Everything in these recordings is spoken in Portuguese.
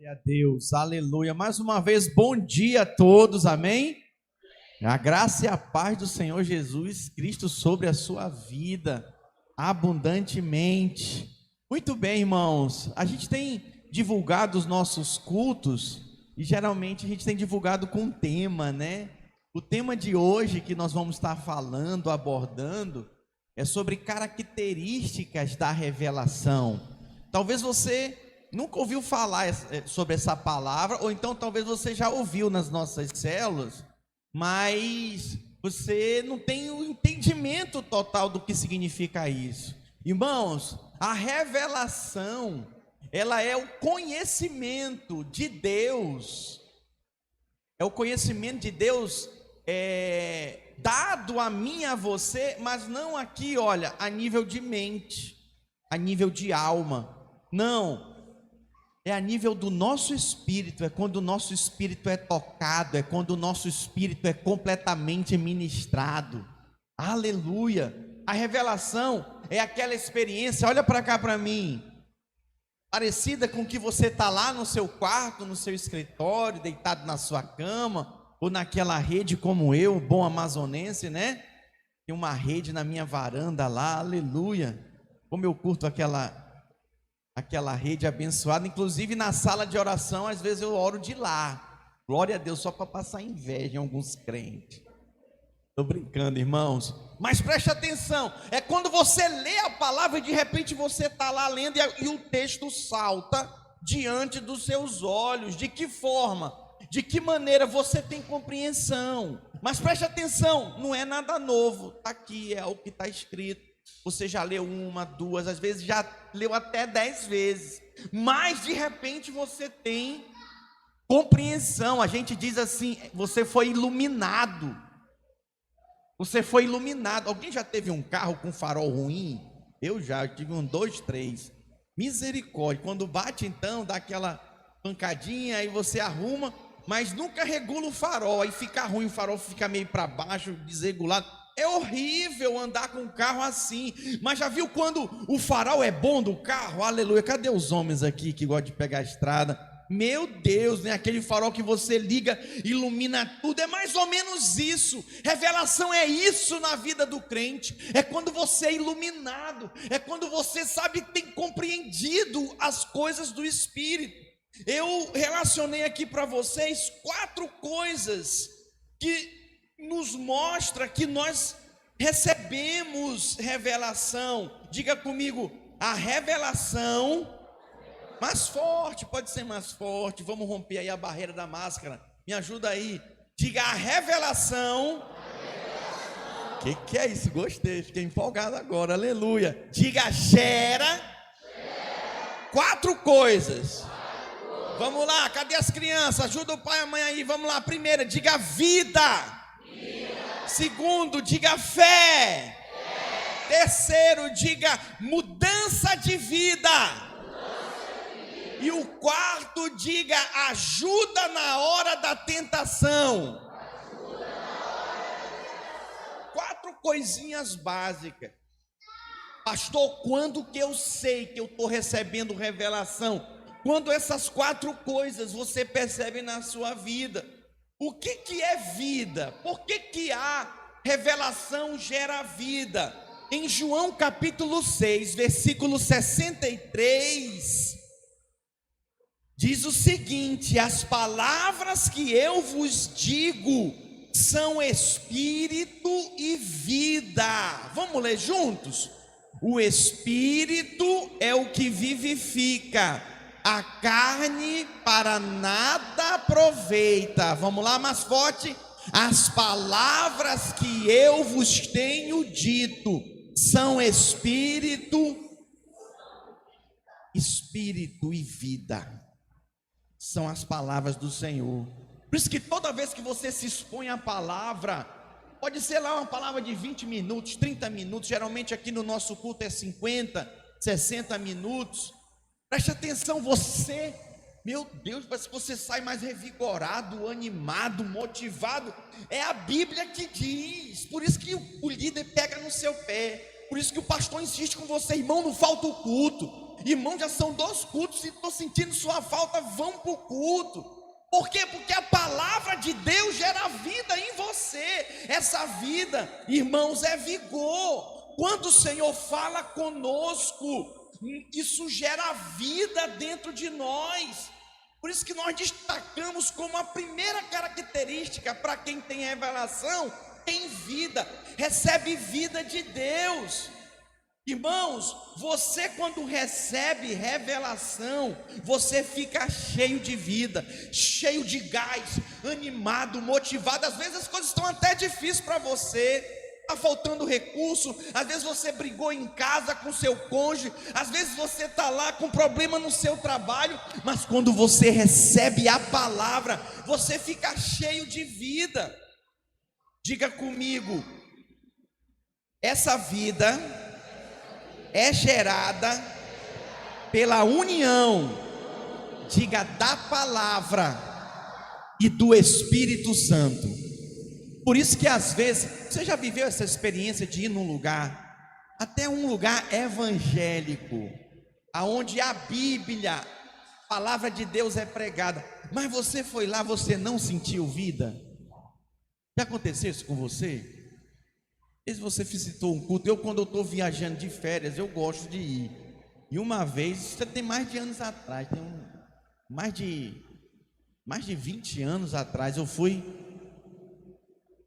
Glória a Deus, aleluia. Mais uma vez, bom dia a todos, amém? A graça e a paz do Senhor Jesus Cristo sobre a sua vida, abundantemente. Muito bem, irmãos, a gente tem divulgado os nossos cultos e geralmente a gente tem divulgado com um tema, né? O tema de hoje que nós vamos estar falando, abordando, é sobre características da revelação. Talvez você nunca ouviu falar sobre essa palavra, ou então talvez você já ouviu nas nossas células, mas você não tem o entendimento total do que significa isso. Irmãos, a revelação, ela é o conhecimento de Deus, é o conhecimento de Deus dado a mim e a você, mas não aqui, olha, a nível de mente, a nível de alma, não, é a nível do nosso espírito, é quando o nosso espírito é tocado, é quando o nosso espírito é completamente ministrado, aleluia. A revelação é aquela experiência, olha para cá para mim, parecida com que você está lá no seu quarto, no seu escritório, deitado na sua cama, ou naquela rede como eu, bom amazonense, né? Tem uma rede na minha varanda lá, aleluia, como eu curto aquela rede abençoada, inclusive na sala de oração, às vezes eu oro de lá, glória a Deus, só para passar inveja em alguns crentes. Estou brincando, irmãos, mas preste atenção, é quando você lê a palavra e de repente você está lá lendo e o texto salta diante dos seus olhos. De que forma? De que maneira você tem compreensão? Mas preste atenção, não é nada novo, está aqui, é o que está escrito. Você já leu uma, duas, às vezes já leu até 10 vezes, mas de repente você tem compreensão. A gente diz assim, você foi iluminado. Você foi iluminado. Alguém já teve um carro com farol ruim? Eu tive 2, 3. Misericórdia, quando bate então, dá aquela pancadinha, aí você arruma, mas nunca regula o farol, aí fica ruim, o farol fica meio para baixo, desregulado. É horrível andar com um carro assim. Mas já viu quando o farol é bom do carro? Aleluia. Cadê os homens aqui que gostam de pegar a estrada? Meu Deus, né? Aquele farol que você liga, ilumina tudo. É mais ou menos isso. Revelação é isso na vida do crente. É quando você é iluminado. É quando você sabe que tem compreendido as coisas do Espírito. Eu relacionei aqui para vocês 4 coisas que nos mostra que nós recebemos revelação. Diga comigo, a revelação, mais forte, pode ser mais forte, vamos romper aí a barreira da máscara, me ajuda aí, diga a revelação. Que é isso? Gostei, fiquei empolgado agora, aleluia. Diga gera 4 coisas. Vamos lá, cadê as crianças? Ajuda o pai e a mãe aí, vamos lá. Primeira, diga vida. Segundo, diga fé. Terceiro, diga mudança de vida. E o quarto, diga ajuda na hora da tentação. 4 coisinhas básicas. Pastor, quando que eu sei que eu estou recebendo revelação? Quando essas 4 coisas você percebe na sua vida. O que é vida? Por que a revelação gera vida? Em João capítulo 6, versículo 63, diz o seguinte: as palavras que eu vos digo são espírito e vida. Vamos ler juntos? O espírito é o que vivifica, a carne para nada aproveita. Vamos lá, mais forte. As palavras que eu vos tenho dito são espírito e vida. São as palavras do Senhor. Por isso que toda vez que você se expõe à palavra, pode ser lá uma palavra de 20 minutos, 30 minutos, geralmente aqui no nosso culto é 50, 60 minutos. Preste atenção, você, meu Deus, parece que você sai mais revigorado, animado, motivado. É a Bíblia que diz. Por isso que o líder pega no seu pé. Por isso que o pastor insiste com você, irmão, não falta o culto. Irmão, já são 2 cultos e estou sentindo sua falta, vão para o culto. Por quê? Porque a palavra de Deus gera vida em você. Essa vida, irmãos, é vigor. Quando o Senhor fala conosco, isso gera vida dentro de nós. Por isso que nós destacamos como a primeira característica para quem tem revelação, tem vida, recebe vida de Deus. Irmãos, você quando recebe revelação, você fica cheio de vida, cheio de gás, animado, motivado. Às vezes as coisas estão até difíceis para você, está faltando recurso, às vezes você brigou em casa com seu cônjuge, às vezes você está lá com problema no seu trabalho, mas quando você recebe a palavra, você fica cheio de vida. Diga comigo, essa vida é gerada pela união, diga, da palavra e do Espírito Santo. Por isso que às vezes, você já viveu essa experiência de ir num lugar, até um lugar evangélico, aonde a Bíblia, a palavra de Deus é pregada, mas você foi lá, você não sentiu vida? Já aconteceu isso com você? Se você visitou um culto, quando eu estou viajando de férias, eu gosto de ir. E uma vez, isso tem mais de anos atrás, mais de 20 anos atrás, eu fui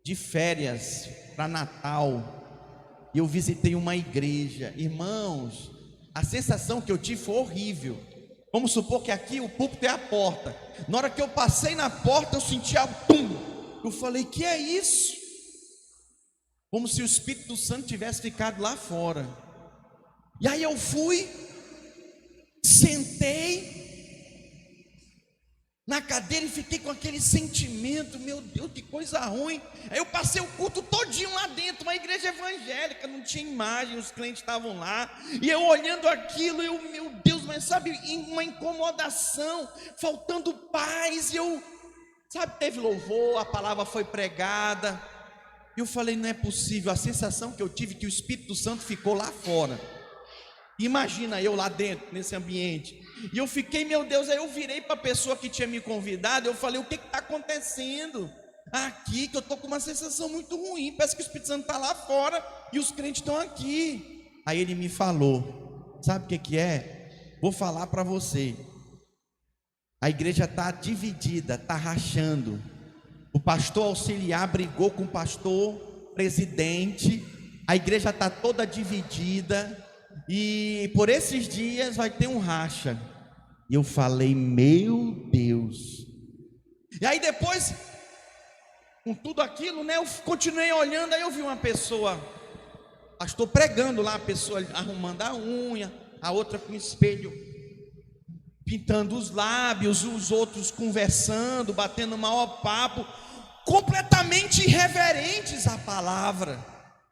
de férias para Natal, e eu visitei uma igreja. Irmãos, a sensação que eu tive foi horrível. Vamos supor que aqui o púlpito é a porta. Na hora que eu passei na porta, eu senti a pum. Eu falei, que é isso? Como se o Espírito Santo tivesse ficado lá fora. E aí eu fui, sentei na cadeira e fiquei com aquele sentimento, meu Deus, que coisa ruim. Aí eu passei o culto todinho lá dentro, uma igreja evangélica, não tinha imagem, os clientes estavam lá, e eu olhando aquilo, meu Deus, mas sabe, uma incomodação, faltando paz, e teve louvor, a palavra foi pregada, e eu falei, não é possível, a sensação que eu tive que o Espírito Santo ficou lá fora. Imagina eu lá dentro, nesse ambiente. E eu fiquei, meu Deus, aí eu virei para a pessoa que tinha me convidado, eu falei, o que está acontecendo aqui, que eu estou com uma sensação muito ruim, parece que o Espírito Santo está lá fora, e os crentes estão aqui. Aí ele me falou, sabe o que é? Vou falar para você, a igreja está dividida, está rachando. O pastor auxiliar brigou com o pastor presidente, a igreja está toda dividida, e por esses dias vai ter um racha. E eu falei, meu Deus. E aí depois, com tudo aquilo, né, eu continuei olhando, aí eu vi uma pessoa, pastor pregando lá, a pessoa arrumando a unha, a outra com espelho, pintando os lábios, os outros conversando, batendo maior papo, completamente irreverentes à palavra,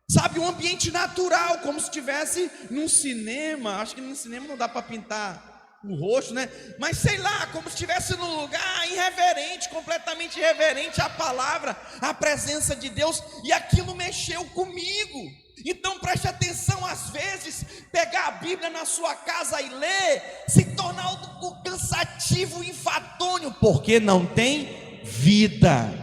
sabe, um ambiente natural, como se estivesse num cinema. Acho que no cinema não dá para pintar o rosto, né? Mas sei lá, como se estivesse num lugar irreverente, completamente irreverente à palavra, à presença de Deus, e aquilo mexeu comigo. Então preste atenção, às vezes pegar a Bíblia na sua casa e ler se torna algo cansativo e enfadonho, porque não tem vida.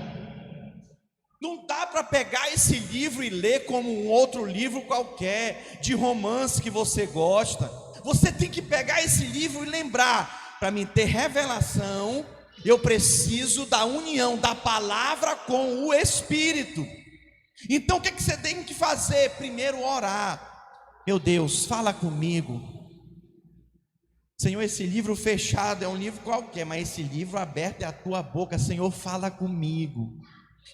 Não dá para pegar esse livro e ler como um outro livro qualquer, de romance que você gosta. Você tem que pegar esse livro e lembrar, para mim ter revelação, eu preciso da união da palavra com o Espírito. Então o que você tem que fazer? Primeiro orar. Meu Deus, fala comigo. Senhor, esse livro fechado é um livro qualquer, mas esse livro aberto é a tua boca. Senhor, fala comigo.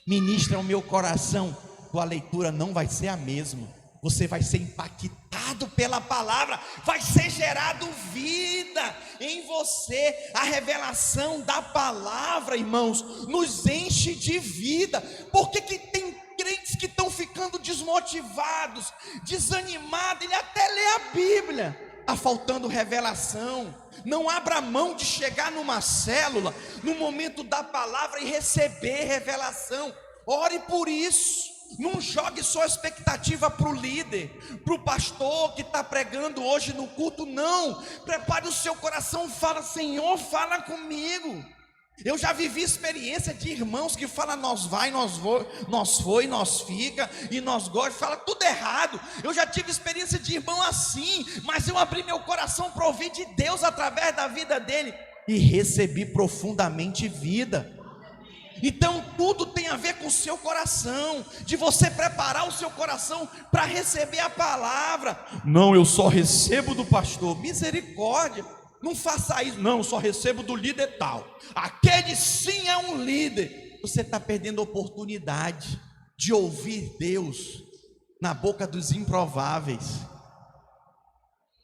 Ministra o meu coração. Tua leitura não vai ser a mesma. Você vai ser impactado pela palavra, vai ser gerado vida em você. A revelação da palavra, irmãos, nos enche de vida. Por que tem crentes que estão ficando desmotivados, desanimados? Ele até lê a Bíblia, está faltando revelação. Não abra mão de chegar numa célula, no momento da palavra, e receber revelação. Ore por isso. Não jogue só expectativa para o líder, para o pastor que está pregando hoje no culto, não. Prepare o seu coração, fala: Senhor, fala comigo. Eu já vivi experiência de irmãos que falam: nós vai, nós foi, nós fica, e nós gosta, fala tudo errado. Eu já tive experiência de irmão assim, mas eu abri meu coração para ouvir de Deus através da vida dele, e recebi profundamente vida. Então tudo tem a ver com o seu coração, de você preparar o seu coração para receber a palavra. Não, eu só recebo do pastor. Misericórdia, não faça isso. Não, eu só recebo do líder tal. Aquele sim é um líder. Você está perdendo a oportunidade de ouvir Deus na boca dos improváveis.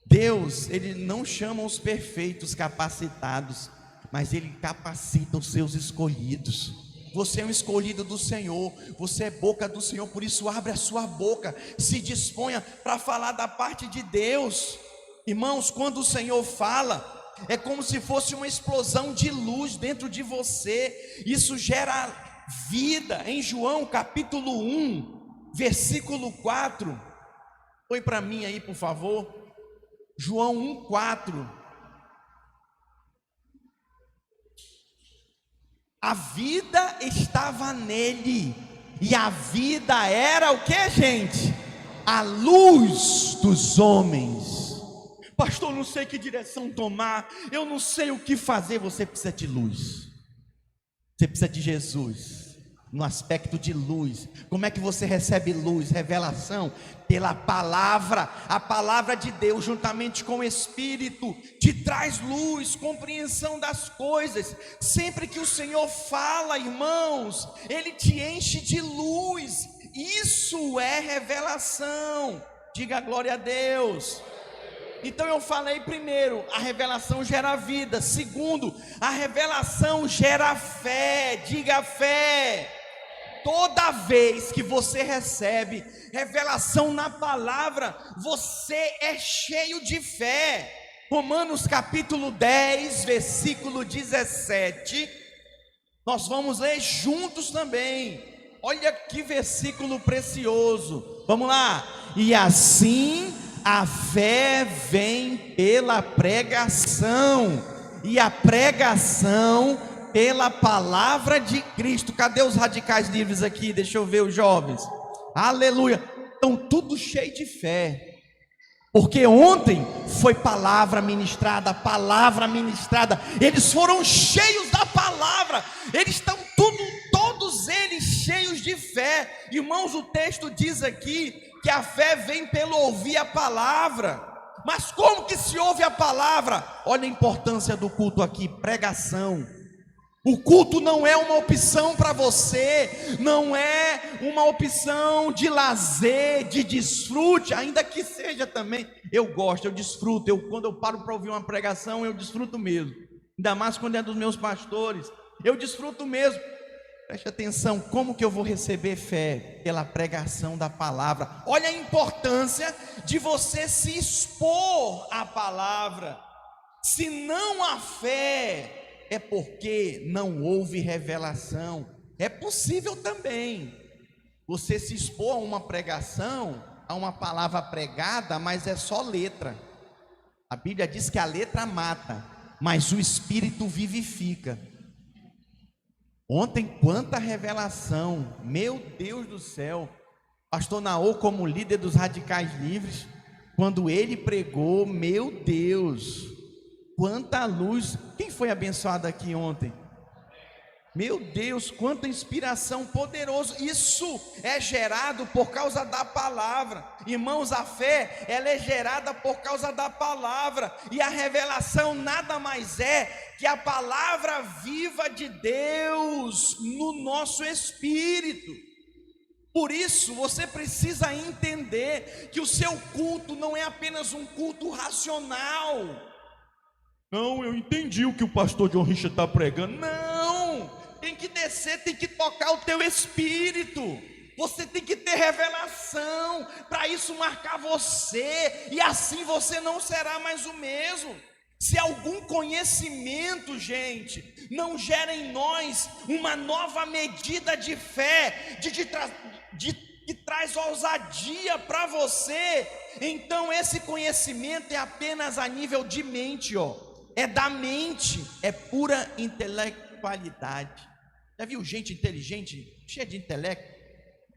Deus, Ele não chama os perfeitos capacitados, mas Ele capacita os seus escolhidos. Você é um escolhido do Senhor, você é boca do Senhor, por isso abre a sua boca, se disponha para falar da parte de Deus. Irmãos, quando o Senhor fala, é como se fosse uma explosão de luz dentro de você, isso gera vida. Em João capítulo 1, versículo 4, põe para mim aí por favor, João 1,4. A vida estava nele, e a vida era o que, gente? A luz dos homens. Pastor, não sei que direção tomar, eu não sei o que fazer. Você precisa de luz, você precisa de Jesus, no aspecto de luz. Como é que você recebe luz? Revelação pela palavra. A palavra de Deus juntamente com o Espírito te traz luz, compreensão das coisas. Sempre que o Senhor fala, irmãos, Ele te enche de luz. Isso é revelação. Diga glória a Deus. Então eu falei, primeiro, a revelação gera vida. Segundo, a revelação gera fé. Diga fé. Toda vez que você recebe revelação na palavra, você é cheio de fé. Romanos capítulo 10, versículo 17. Nós vamos ler juntos também. Olha que versículo precioso. Vamos lá. E assim a fé vem pela pregação, e a pregação pela palavra de Cristo. Cadê os radicais livres aqui? Deixa eu ver os jovens. Aleluia. Estão tudo cheio de fé, porque ontem foi palavra ministrada. Eles foram cheios da palavra. Eles estão todos eles cheios de fé. Irmãos, o texto diz aqui que a fé vem pelo ouvir a palavra. Mas como que se ouve a palavra? Olha a importância do culto aqui, pregação. O culto não é uma opção para você, não é uma opção de lazer, de desfrute, ainda que seja também. Eu gosto, eu desfruto, quando eu paro para ouvir uma pregação, eu desfruto mesmo. Ainda mais quando é dos meus pastores, eu desfruto mesmo. Preste atenção, como que eu vou receber fé? Pela pregação da palavra. Olha a importância de você se expor à palavra. Se não há fé, é porque não houve revelação. É possível também você se expor a uma pregação, a uma palavra pregada, mas é só letra. A Bíblia diz que a letra mata, mas o Espírito vivifica. Ontem, quanta revelação, meu Deus do céu. Pastor Naô, como líder dos Radicais Livres, quando ele pregou, meu Deus, quanta luz. Quem foi abençoado aqui ontem? Meu Deus, quanta inspiração poderosa. Isso é gerado por causa da palavra. Irmãos, a fé, ela é gerada por causa da palavra. E a revelação nada mais é que a palavra viva de Deus no nosso espírito. Por isso, você precisa entender que o seu culto não é apenas um culto racional. Não, eu entendi o que o pastor John Richard está pregando. Não! Tem que descer, tem que tocar o teu espírito. Você tem que ter revelação para isso marcar você, e assim você não será mais o mesmo. Se algum conhecimento, gente, não gera em nós uma nova medida de fé, de que traz ousadia para você, então esse conhecimento é apenas a nível de mente, ó. É da mente, é pura intelectualidade. Já viu gente inteligente, cheia de intelecto,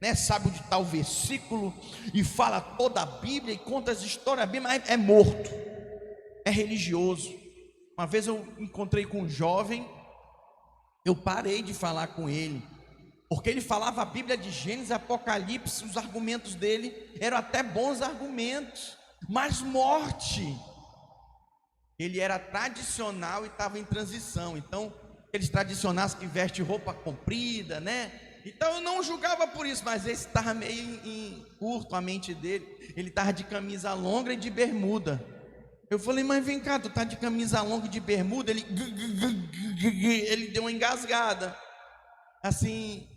né? Sabe onde está o versículo e fala toda a Bíblia e conta as histórias bíblicas, mas é morto, é religioso. Uma vez eu encontrei com um jovem, eu parei de falar com ele, porque ele falava a Bíblia de Gênesis, Apocalipse, os argumentos dele eram até bons argumentos, mas morte. Ele era tradicional e estava em transição, então aqueles tradicionais que vestem roupa comprida, né? Então eu não julgava por isso, mas esse estava meio curto a mente dele, ele estava de camisa longa e de bermuda. Eu falei, mas vem cá, tu tá de camisa longa e de bermuda? Ele deu uma engasgada. Assim,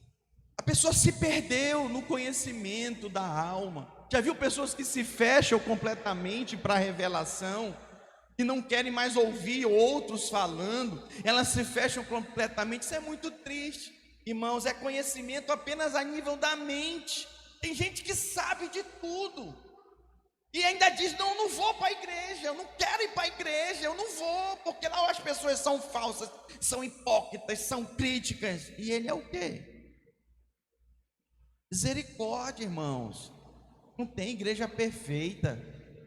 a pessoa se perdeu no conhecimento da alma. Já viu pessoas que se fecham completamente para a revelação, que não querem mais ouvir outros falando, elas se fecham completamente? Isso é muito triste, irmãos. É conhecimento apenas a nível da mente. Tem gente que sabe de tudo e ainda diz, não vou para a igreja, eu não quero ir para a igreja, eu não vou, porque lá as pessoas são falsas, são hipócritas, são críticas. E ele é o quê? Misericórdia, irmãos. Não tem igreja perfeita,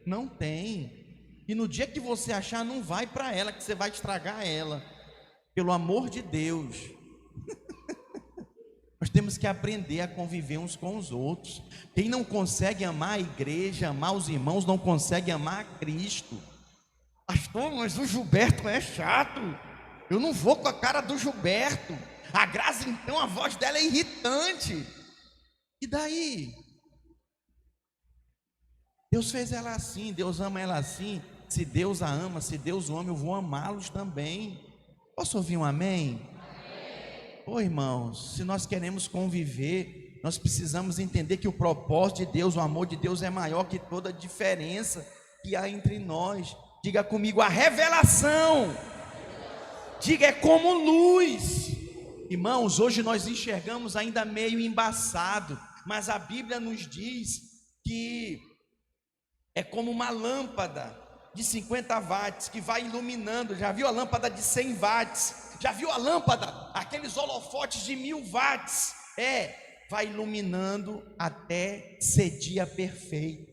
não tem. E no dia que você achar, não vai para ela, que você vai estragar ela. Pelo amor de Deus. Nós temos que aprender a conviver uns com os outros. Quem não consegue amar a igreja, amar os irmãos, não consegue amar a Cristo. Pastor, mas o Gilberto é chato, eu não vou com a cara do Gilberto. A Graça, então, a voz dela é irritante. E daí? Deus fez ela assim, Deus ama ela assim. Se Deus a ama, se Deus o ama, eu vou amá-los também. Posso ouvir um amém? Ô irmãos, se nós queremos conviver, nós precisamos entender que o propósito de Deus, o amor de Deus é maior que toda a diferença que há entre nós. Diga comigo, a revelação. Diga, é como luz. Irmãos, hoje nós enxergamos ainda meio embaçado, mas a Bíblia nos diz que é como uma lâmpada de 50 watts que vai iluminando. Já viu a lâmpada de 100 watts? Já viu a lâmpada? Aqueles holofotes de 1000 watts? Vai iluminando até ser dia perfeito.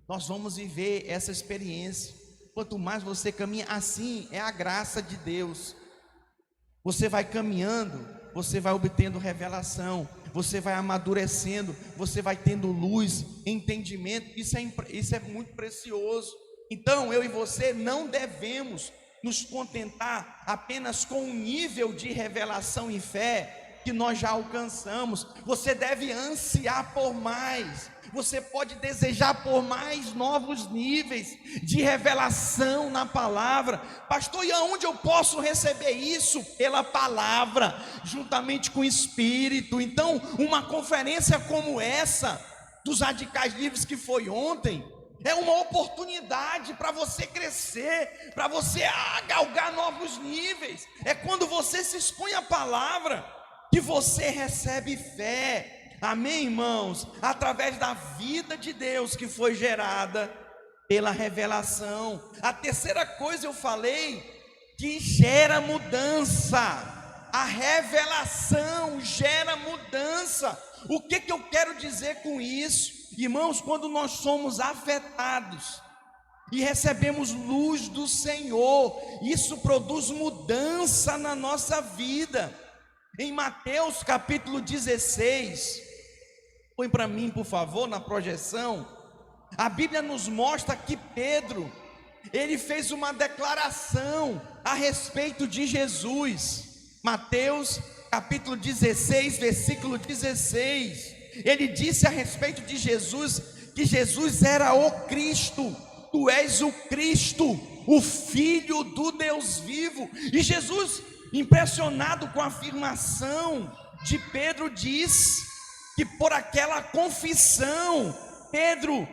Nós vamos viver essa experiência. Quanto mais você caminha, assim é a graça de Deus. Você vai caminhando, você vai obtendo revelação, você vai amadurecendo, você vai tendo luz, entendimento. Isso é muito precioso. Então eu e você não devemos nos contentar apenas com o nível de revelação e fé que nós já alcançamos. Você deve ansiar por mais. Você pode desejar por mais novos níveis de revelação na palavra. Pastor, e aonde eu posso receber isso? Pela palavra, juntamente com o Espírito. Então, uma conferência como essa, dos Radicais Livres, que foi ontem, é uma oportunidade para você crescer, para você galgar novos níveis. É quando você se expõe à palavra que você recebe fé. Amém, irmãos? Através da vida de Deus que foi gerada pela revelação. A terceira coisa eu falei, que gera mudança. A revelação gera mudança. O que eu quero dizer com isso? Irmãos, quando nós somos afetados e recebemos luz do Senhor, isso produz mudança na nossa vida. Em Mateus capítulo 16, põe para mim por favor na projeção, a Bíblia nos mostra que Pedro, ele fez uma declaração a respeito de Jesus. Mateus capítulo 16, versículo 16, ele disse a respeito de Jesus, que Jesus era o Cristo. Tu és o Cristo, o Filho do Deus vivo. E Jesus, impressionado com a afirmação de Pedro, diz que por aquela confissão, Pedro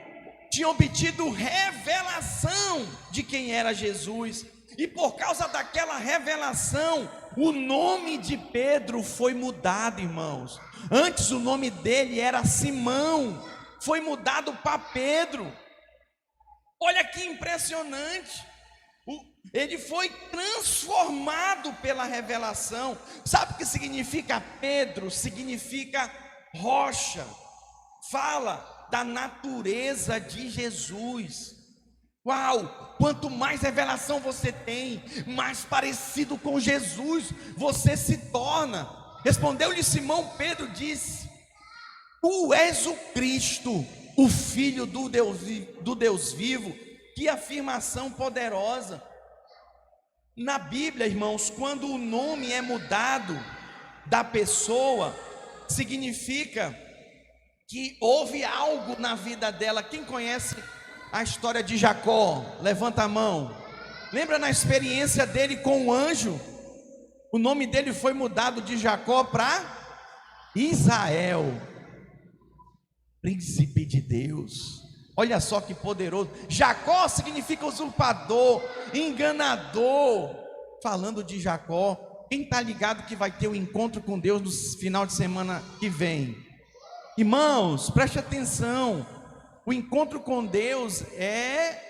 tinha obtido revelação de quem era Jesus. E por causa daquela revelação, o nome de Pedro foi mudado, irmãos. Antes o nome dele era Simão, foi mudado para Pedro. Olha que impressionante. Ele foi transformado pela revelação. Sabe o que significa Pedro? Significa rocha. Fala da natureza de Jesus. Uau! Quanto mais revelação você tem, mais parecido com Jesus você se torna. Respondeu-lhe Simão, Pedro disse: Tu és o Cristo, o Filho do Deus vivo. Que afirmação poderosa! Na Bíblia, irmãos, quando o nome é mudado da pessoa, significa que houve algo na vida dela. Quem conhece a história de Jacó? Levanta a mão. Lembra na experiência dele com o anjo? O nome dele foi mudado de Jacó para Israel, príncipe de Deus. Olha só que poderoso. Jacó significa usurpador, enganador. Falando de Jacó, quem está ligado que vai ter um encontro com Deus no final de semana que vem? Irmãos, preste atenção. O encontro com Deus é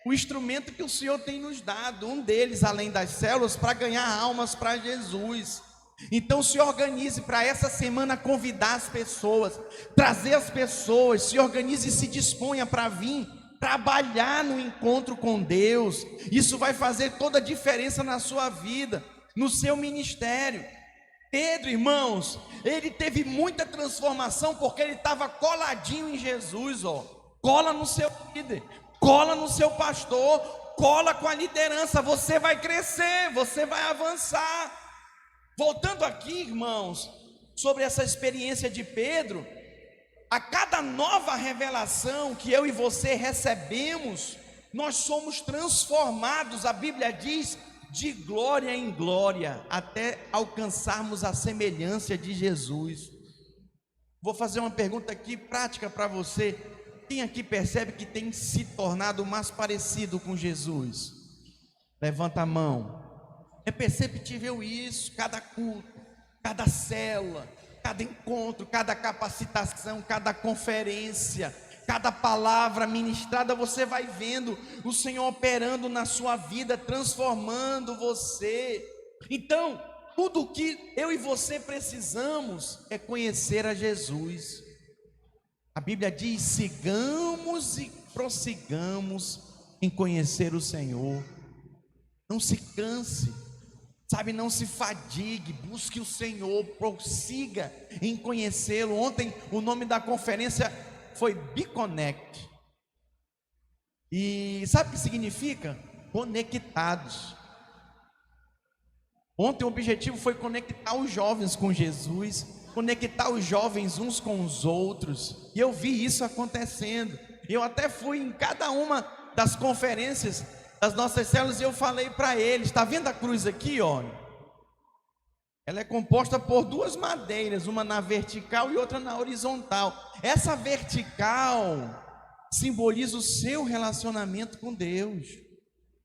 o instrumento que o Senhor tem nos dado. Um deles, além das células, para ganhar almas para Jesus. Então se organize para essa semana convidar as pessoas, trazer as pessoas, se organize e se disponha para vir trabalhar no encontro com Deus. Isso vai fazer toda a diferença na sua vida, no seu ministério. Pedro, irmãos, ele teve muita transformação porque ele estava coladinho em Jesus, ó. Cola no seu líder, cola no seu pastor, cola com a liderança, você vai crescer, você vai avançar. Voltando aqui, irmãos, sobre essa experiência de Pedro, a cada nova revelação que eu e você recebemos, nós somos transformados, a Bíblia diz, de glória em glória, até alcançarmos a semelhança de Jesus. Vou fazer uma pergunta aqui prática para você. Quem aqui percebe que tem se tornado mais parecido com Jesus? Levanta a mão. É perceptível isso, cada culto, cada célula, cada encontro, cada capacitação, cada conferência, cada palavra ministrada, você vai vendo o Senhor operando na sua vida, transformando você. Então, tudo o que eu e você precisamos é conhecer a Jesus. A Bíblia diz: sigamos e prossigamos em conhecer o Senhor. Não se canse, sabe, não se fadigue, busque o Senhor, prossiga em conhecê-lo. Ontem o nome da conferência foi BeConnect. E sabe o que significa? Conectados. Ontem o objetivo foi conectar os jovens com Jesus, conectar os jovens uns com os outros. E eu vi isso acontecendo. Eu até fui em cada uma das conferências das nossas células e eu falei para eles: está vendo a cruz aqui, olha? Ela é composta por duas madeiras, uma na vertical e outra na horizontal. Essa vertical simboliza o seu relacionamento com Deus.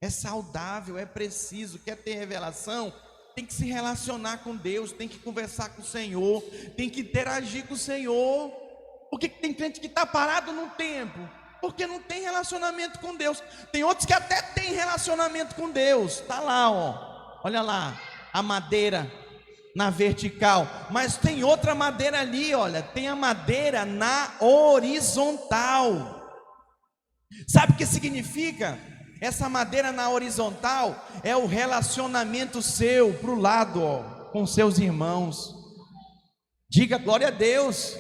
É saudável, é preciso. Quer ter revelação? Tem que se relacionar com Deus, tem que conversar com o Senhor, tem que interagir com o Senhor. Por que tem crente que está parado no tempo? Porque não tem relacionamento com Deus. Tem outros que até tem relacionamento com Deus. Está lá, ó. Olha lá, a madeira na vertical. Mas tem outra madeira ali, olha. Tem a madeira na horizontal. Sabe o que significa? Essa madeira na horizontal é o relacionamento seu para o lado, ó, com seus irmãos. Diga glória a Deus.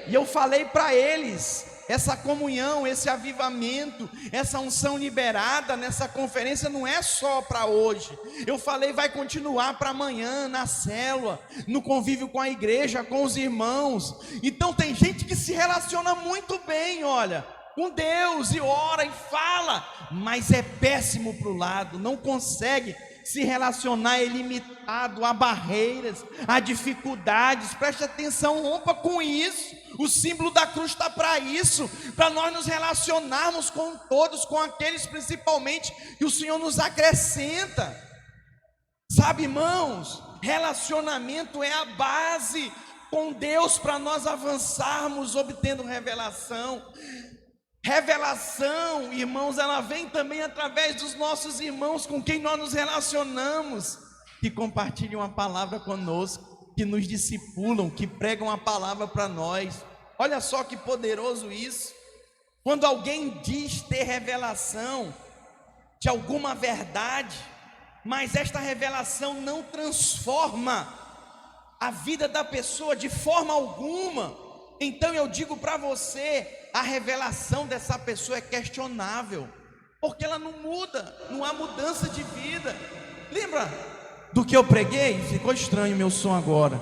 E eu falei para eles: essa comunhão, esse avivamento, essa unção liberada nessa conferência não é só para hoje. Eu falei, vai continuar para amanhã, na célula, no convívio com a igreja, com os irmãos. Então tem gente que se relaciona muito bem, olha, com Deus, e ora e fala, mas é péssimo para o lado, não consegue se relacionar, é limitado a barreiras, a dificuldades. Preste atenção, rompa com isso. O símbolo da cruz está para isso, para nós nos relacionarmos com todos, com aqueles principalmente que o Senhor nos acrescenta. Sabe, irmãos, Relacionamento é a base com Deus para nós avançarmos obtendo revelação. Revelação, irmãos, ela vem também através dos nossos irmãos com quem nós nos relacionamos, que compartilham a palavra conosco, que nos discipulam, que pregam a palavra para nós. Olha só que poderoso isso. Quando alguém diz ter revelação de alguma verdade, mas esta revelação não transforma a vida da pessoa de forma alguma, então eu digo para você, a revelação dessa pessoa é questionável, porque ela não muda, não há mudança de vida. Lembra do que eu preguei? Ficou estranho meu som agora.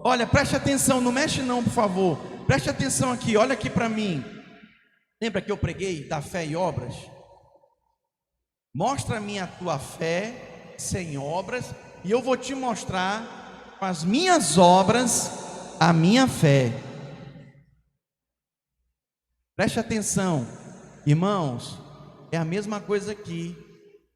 Olha, preste atenção, não mexe não, por favor. Preste atenção aqui, olha aqui para mim. Lembra que eu preguei da fé e obras? Mostra-me a tua fé sem obras, e eu vou te mostrar com as minhas obras a minha fé. Preste atenção, irmãos, é a mesma coisa aqui.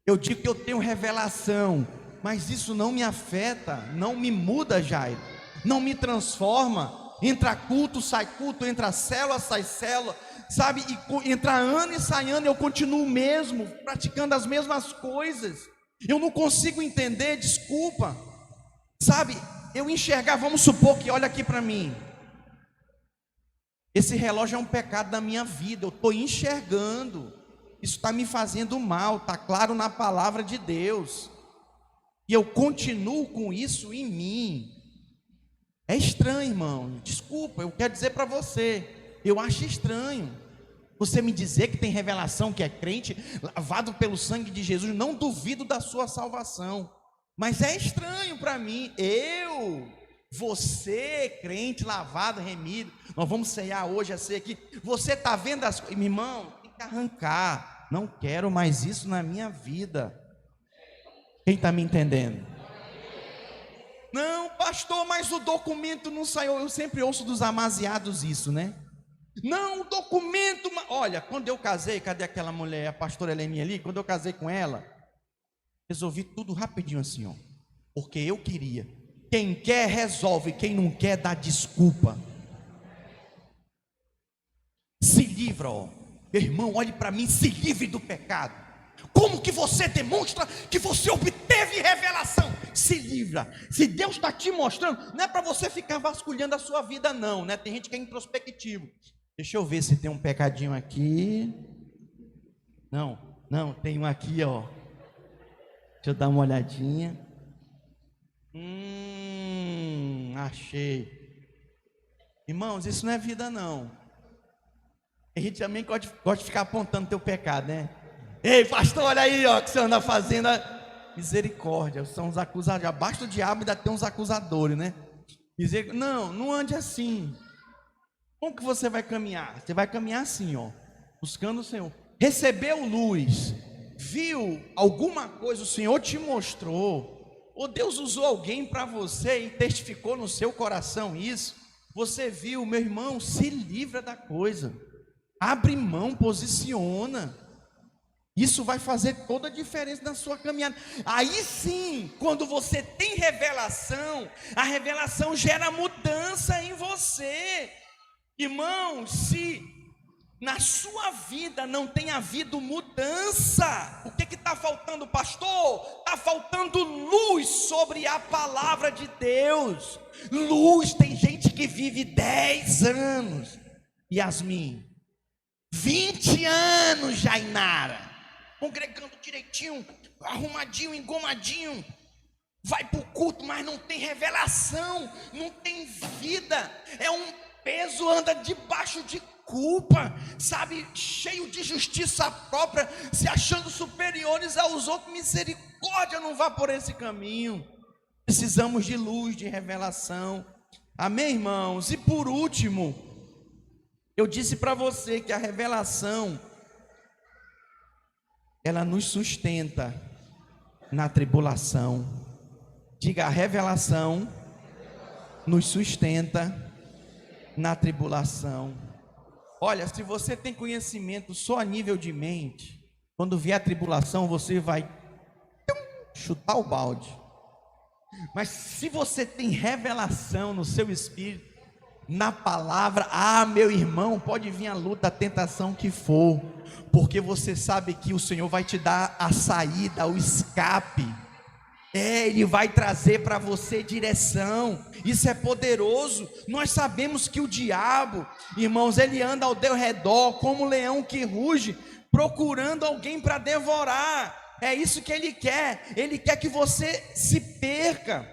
Eu digo que eu tenho revelação, mas isso não me afeta, não me muda, Jairo, não me transforma. Entra culto, sai culto, entra célula, sai célula, sabe? E entra ano e sai ano, eu continuo mesmo, praticando as mesmas coisas. Eu não consigo entender, desculpa, sabe? Eu enxergar, vamos supor que, olha aqui para mim, esse relógio é um pecado da minha vida, eu estou enxergando, isso está me fazendo mal, está claro na palavra de Deus, e eu continuo com isso em mim. É estranho, irmão, desculpa, eu quero dizer para você, eu acho estranho você me dizer que tem revelação, que é crente, lavado pelo sangue de Jesus. Não duvido da sua salvação, mas é estranho para mim, você, crente, lavado, remido, nós vamos ceiar hoje a ceia aqui, você está vendo as coisas, meu irmão, tem que arrancar, não quero mais isso na minha vida. Quem está me entendendo? Não, pastor, mas o documento não saiu. Eu sempre ouço dos amaziados isso, né? Não, o documento. Olha, quando eu casei, cadê aquela mulher, a pastora Helene ali? Quando eu casei com ela, resolvi tudo rapidinho assim, ó. Porque eu queria. Quem quer, resolve. Quem não quer, dá desculpa. Se livra, ó. Meu irmão, olhe para mim, se livre do pecado. Como que você demonstra que você obteve revelação? Se livra. Se Deus está te mostrando, não é para você ficar vasculhando a sua vida não, né? Tem gente que é introspectivo. Deixa eu ver se tem um pecadinho aqui. Não, tem um aqui, ó. Deixa eu dar uma olhadinha. Achei. Irmãos, isso não é vida não. A gente também gosta de ficar apontando teu pecado, né? Ei, pastor, olha aí, ó, o que você anda fazendo. Misericórdia, são os acusadores. Abaixo do diabo ainda tem uns acusadores, né? Não ande assim. Como que você vai caminhar? Você vai caminhar assim, ó, buscando o Senhor. Recebeu luz, viu alguma coisa, o Senhor te mostrou, ou Deus usou alguém para você e testificou no seu coração isso. Você viu, meu irmão, se livra da coisa. Abre mão, posiciona. Isso vai fazer toda a diferença na sua caminhada. Aí sim, quando você tem revelação, a revelação gera mudança em você. Irmão, se na sua vida não tem havido mudança, o que está faltando, pastor? Está faltando luz sobre a palavra de Deus. Luz, tem gente que vive 10 anos. Yasmin, 20 anos, Jainara, congregando direitinho, arrumadinho, engomadinho, vai para o culto, mas não tem revelação, não tem vida, é um peso, anda debaixo de culpa, sabe, cheio de justiça própria, se achando superiores aos outros. Misericórdia, não vá por esse caminho. Precisamos de luz, de revelação. Amém, irmãos? E por último, eu disse para você que a revelação, ela nos sustenta na tribulação. Diga, a revelação nos sustenta na tribulação. Olha, se você tem conhecimento só a nível de mente, quando vier a tribulação, você vai chutar o balde. Mas se você tem revelação no seu espírito, na palavra, meu irmão, pode vir a luta, a tentação que for, porque você sabe que o Senhor vai te dar a saída, o escape. Ele vai trazer para você direção. Isso é poderoso. Nós sabemos que o diabo, irmãos, ele anda ao teu redor como um leão que ruge, procurando alguém para devorar. É isso que ele quer. Ele quer que você se perca,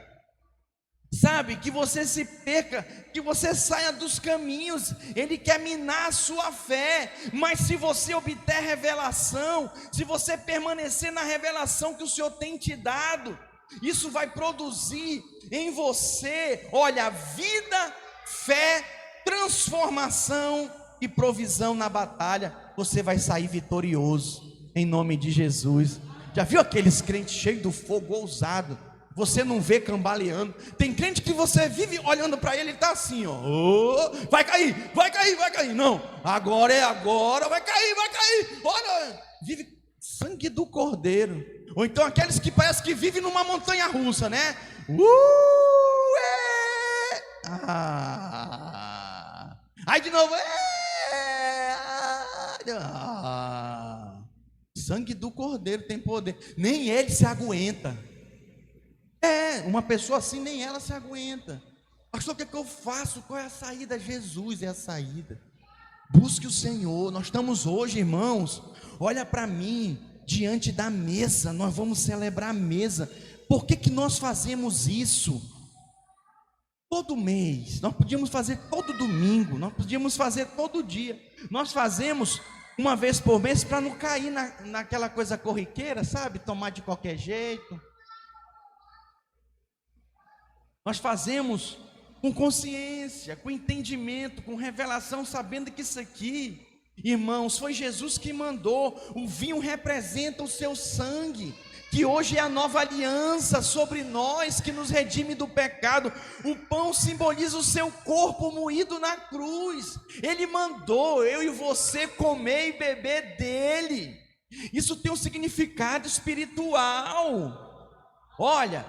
sabe, que você se perca, que você saia dos caminhos. Ele quer minar a sua fé. Mas se você obter revelação, se você permanecer na revelação que o Senhor tem te dado, isso vai produzir em você, olha, vida, fé, transformação e provisão na batalha. Você vai sair vitorioso, em nome de Jesus. Já viu aqueles crentes cheios do fogo, ousado? Você não vê cambaleando. Tem crente que você vive olhando para ele e está assim, ó, vai cair, vai cair, vai cair. Não, agora é agora, vai cair, vai cair. Olha, vive sangue do Cordeiro. Ou então aqueles que parece que vivem numa montanha russa, né? Aí de novo, sangue do Cordeiro tem poder. Nem ele se aguenta. Uma pessoa assim, nem ela se aguenta. Pastor, o que é que eu faço? Qual é a saída? Jesus é a saída. Busque o Senhor. Nós estamos hoje, irmãos, olha para mim, diante da mesa. Nós vamos celebrar a mesa. Por que nós fazemos isso? Todo mês. Nós podíamos fazer todo domingo. Nós podíamos fazer todo dia. Nós fazemos uma vez por mês para não cair naquela coisa corriqueira, sabe? Tomar de qualquer jeito. Nós fazemos com consciência, com entendimento, com revelação, sabendo que isso aqui, irmãos, foi Jesus que mandou. O vinho representa o seu sangue, que hoje é a nova aliança sobre nós, que nos redime do pecado. O pão simboliza o seu corpo moído na cruz. Ele mandou eu e você comer e beber dele. Isso tem um significado espiritual. Olha,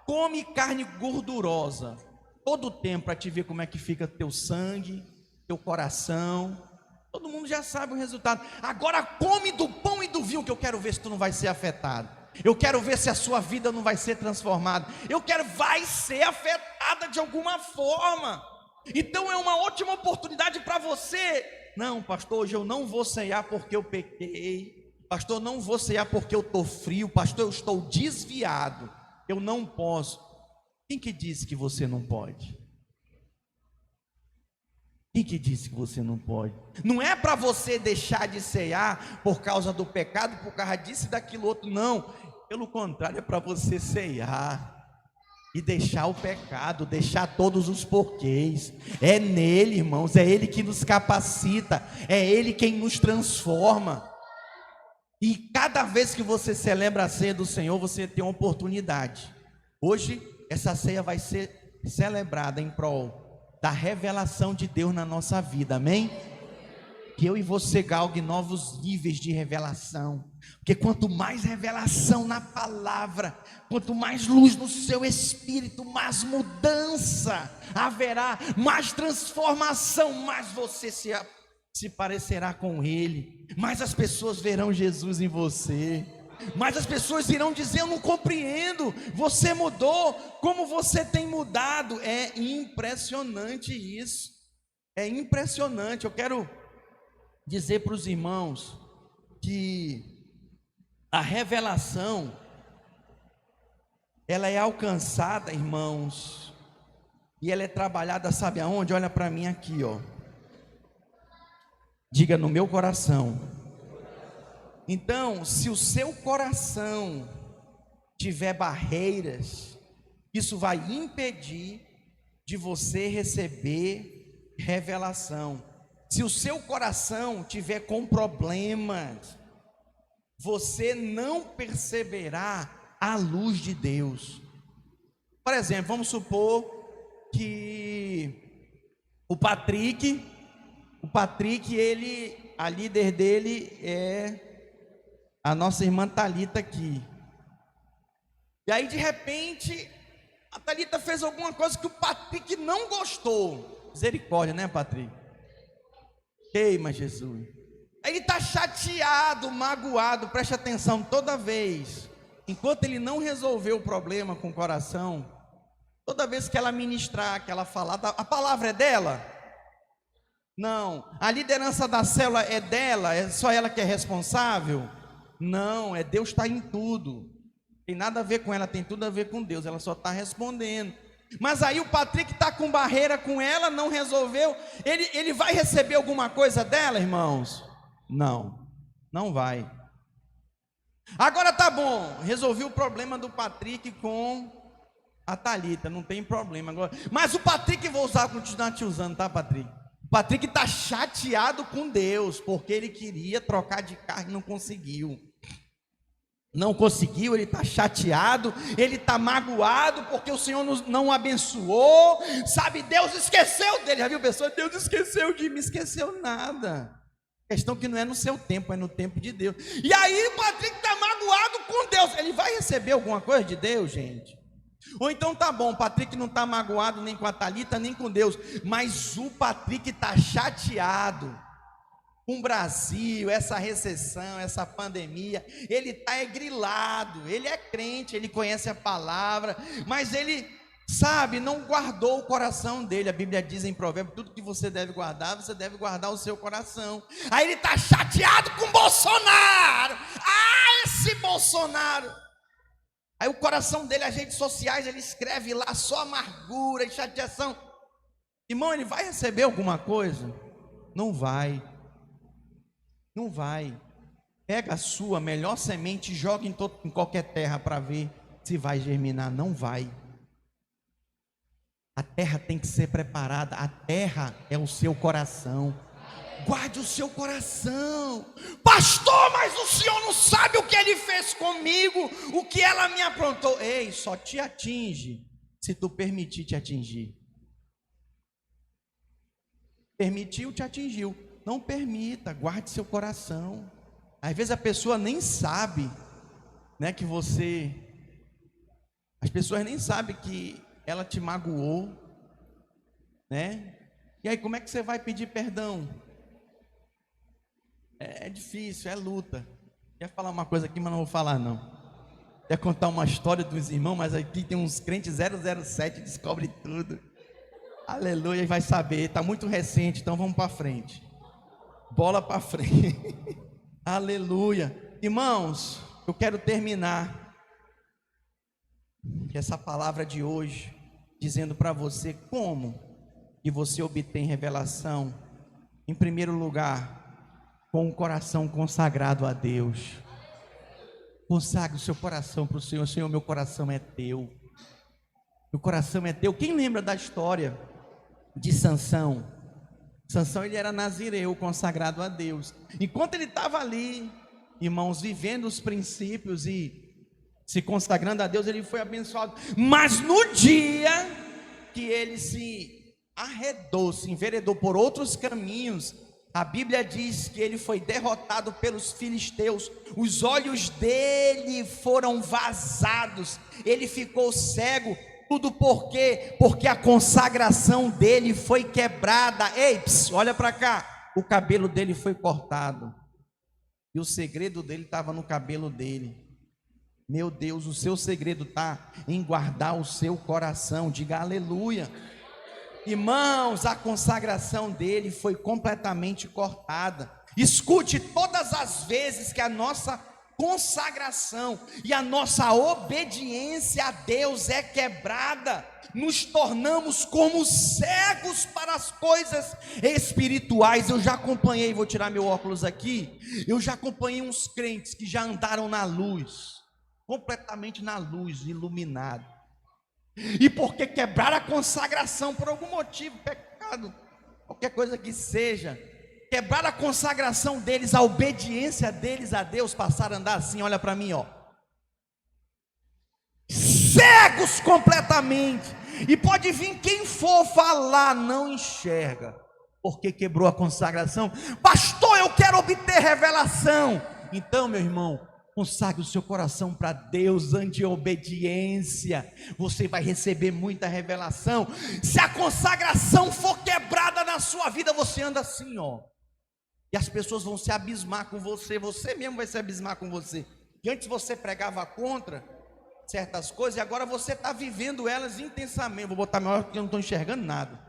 come carne gordurosa todo o tempo para te ver como é que fica teu sangue, teu coração. Todo mundo já sabe o resultado. Agora come do pão e do vinho, que eu quero ver se tu não vai ser afetado. Eu quero ver se a sua vida não vai ser transformada. Vai ser afetada de alguma forma. Então é uma ótima oportunidade para você. Não, pastor, hoje eu não vou ceiar porque eu pequei. Pastor, não vou ceiar porque eu estou frio. Pastor, eu estou desviado. Eu não posso. Quem que disse que você não pode? Quem que disse que você não pode? Não é para você deixar de ceiar por causa do pecado, por causa disso e daquilo outro, não. Pelo contrário, é para você ceiar e deixar o pecado, deixar todos os porquês. É nele, irmãos, é ele que nos capacita, é ele quem nos transforma. E cada vez que você celebra a ceia do Senhor, você tem uma oportunidade. Hoje, essa ceia vai ser celebrada em prol da revelação de Deus na nossa vida, amém? Que eu e você galgue novos níveis de revelação, porque quanto mais revelação na palavra, quanto mais luz no seu espírito, mais mudança haverá, mais transformação, mais você se parecerá com Ele, mais as pessoas verão Jesus em você, mais as pessoas irão dizer: eu não compreendo, você mudou, como você tem mudado. É impressionante isso, é impressionante. Eu quero dizer para os irmãos que a revelação, ela é alcançada, irmãos, e ela é trabalhada, sabe aonde? Olha para mim aqui, ó. Diga: no meu coração. Então, se o seu coração tiver barreiras, isso vai impedir de você receber revelação. Se o seu coração tiver com problemas, você não perceberá a luz de Deus. Por exemplo, vamos supor que o Patrick, a líder dele é a nossa irmã Thalita aqui. E aí de repente A Thalita fez alguma coisa que o Patrick não gostou. Misericórdia, né, Patrick? Queima, Jesus. Ele está chateado, magoado, preste atenção, toda vez, enquanto ele não resolveu o problema com o coração, toda vez que ela ministrar, que ela falar, a palavra é dela? Não. A liderança da célula é dela? É só ela que é responsável? Não, é Deus está em tudo. Tem nada a ver com ela, tem tudo a ver com Deus, ela só está respondendo. Mas aí o Patrick está com barreira com ela, não resolveu, ele vai receber alguma coisa dela, irmãos? Não, não vai. Agora tá bom, resolvi o problema do Patrick com a Thalita, não tem problema agora. Mas o Patrick, vou continuar te usando, tá, Patrick? O Patrick está chateado com Deus, porque ele queria trocar de carro e não conseguiu. Não conseguiu, ele está chateado, ele está magoado, porque o Senhor não o abençoou, sabe, Deus esqueceu dele. Já viu pessoa, Deus esqueceu de mim, esqueceu nada. Questão que não é no seu tempo, é no tempo de Deus. E aí o Patrick está magoado com Deus, ele vai receber alguma coisa de Deus, gente? Ou então tá bom, o Patrick não está magoado nem com a Thalita, nem com Deus, mas o Patrick está chateado com o Brasil, essa recessão, essa pandemia. Ele está grilado, ele é crente, ele conhece a palavra, mas ele, sabe, não guardou o coração dele. A Bíblia diz em Provérbios, tudo que você deve guardar o seu coração. Aí ele está chateado com Bolsonaro. Esse Bolsonaro. Aí o coração dele, as redes sociais, ele escreve lá só amargura e chateação. Irmão, ele vai receber alguma coisa? Não vai. Não vai. Pega a sua melhor semente e joga em qualquer terra para ver se vai germinar. Não vai. A terra tem que ser preparada. A terra é o seu coração. Guarde o seu coração. Pastor, mas o senhor não sabe o que ele fez comigo, o que ela me aprontou. Ei, só te atinge se tu permitir te atingir. Permitiu, te atingiu. Não permita, guarde seu coração. Às vezes a pessoa nem sabe, né, que você... As pessoas nem sabem que ela te magoou, né? E aí como é que você vai pedir perdão? É difícil, é luta. Quer falar uma coisa aqui, mas não vou falar não. Quer contar uma história dos irmãos, mas aqui tem uns crentes 007, descobre tudo. Aleluia, vai saber, está muito recente, então vamos para frente. Bola para frente. Aleluia. Irmãos, eu quero terminar essa palavra de hoje dizendo para você como que você obtém revelação. Em primeiro lugar, com o coração consagrado a Deus. Consagre o seu coração para o Senhor. Senhor, meu coração é teu. Meu coração é teu. Quem lembra da história de Sansão? Sansão, ele era nazireu, consagrado a Deus. Enquanto ele estava ali, irmãos, vivendo os princípios e se consagrando a Deus, ele foi abençoado. Mas no dia que ele se arredou, se enveredou por outros caminhos, a Bíblia diz que ele foi derrotado pelos filisteus. Os olhos dele foram vazados, ele ficou cego. Tudo por quê? Porque a consagração dele foi quebrada. Ei, olha para cá. O cabelo dele foi cortado. E o segredo dele estava no cabelo dele. Meu Deus, o seu segredo está em guardar o seu coração. Diga aleluia. Irmãos, a consagração dele foi completamente cortada. Escute, todas as vezes que a nossa consagração e a nossa obediência a Deus é quebrada, nos tornamos como cegos para as coisas espirituais. Eu já acompanhei, vou tirar meu óculos aqui, eu já acompanhei uns crentes que já andaram na luz, completamente na luz, iluminado, e porque quebraram a consagração por algum motivo, pecado, qualquer coisa que seja, quebraram a consagração deles, a obediência deles a Deus, passaram a andar assim, olha para mim, ó, cegos completamente, e pode vir quem for falar, não enxerga, porque quebrou a consagração. Pastor, eu quero obter revelação. Então, meu irmão, Consagre o seu coração para Deus, ande em obediência, você vai receber muita revelação. Se a consagração for quebrada na sua vida, você anda assim, ó, e as pessoas vão se abismar com você, você mesmo vai se abismar com você, que antes você pregava contra certas coisas, e agora você está vivendo elas intensamente. Vou botar maior porque eu não estou enxergando nada.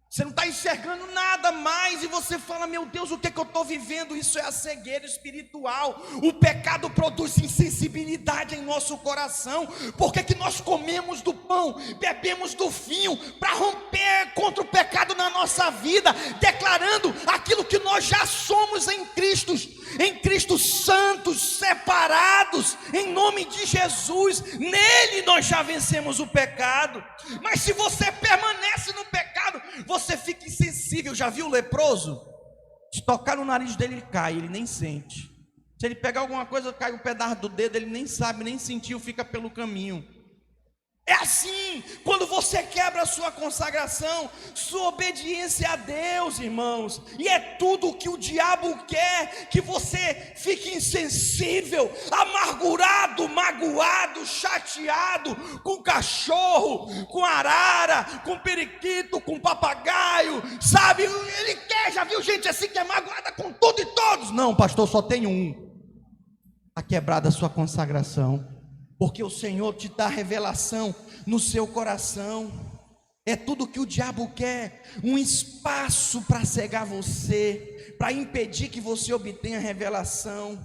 Você não está enxergando nada mais, e você fala: meu Deus, o que é que eu estou vivendo? Isso é a cegueira espiritual. O pecado produz insensibilidade em nosso coração. Por que que nós comemos do pão, bebemos do vinho? Para romper contra o pecado na nossa vida, declarando aquilo que nós já somos em Cristo, santos, separados, em nome de Jesus. Nele nós já vencemos o pecado. Mas se você permanece no pecado, você fica insensível. Já viu o leproso? Se tocar no nariz dele, ele cai, ele nem sente. Se ele pegar alguma coisa, cai um pedaço do dedo, ele nem sabe, nem sentiu, fica pelo caminho. É assim, quando você quebra a sua consagração, sua obediência a Deus, irmãos, e é tudo o que o diabo quer, que você fique insensível, amargurado, magoado, chateado, com cachorro, com arara, com periquito, com papagaio, sabe? Ele quer, já viu gente assim que é magoada com tudo e todos? Não, pastor, só tem um. Está quebrada a sua consagração, porque o Senhor te dá revelação no seu coração. É tudo que o diabo quer, um espaço para cegar você, para impedir que você obtenha revelação.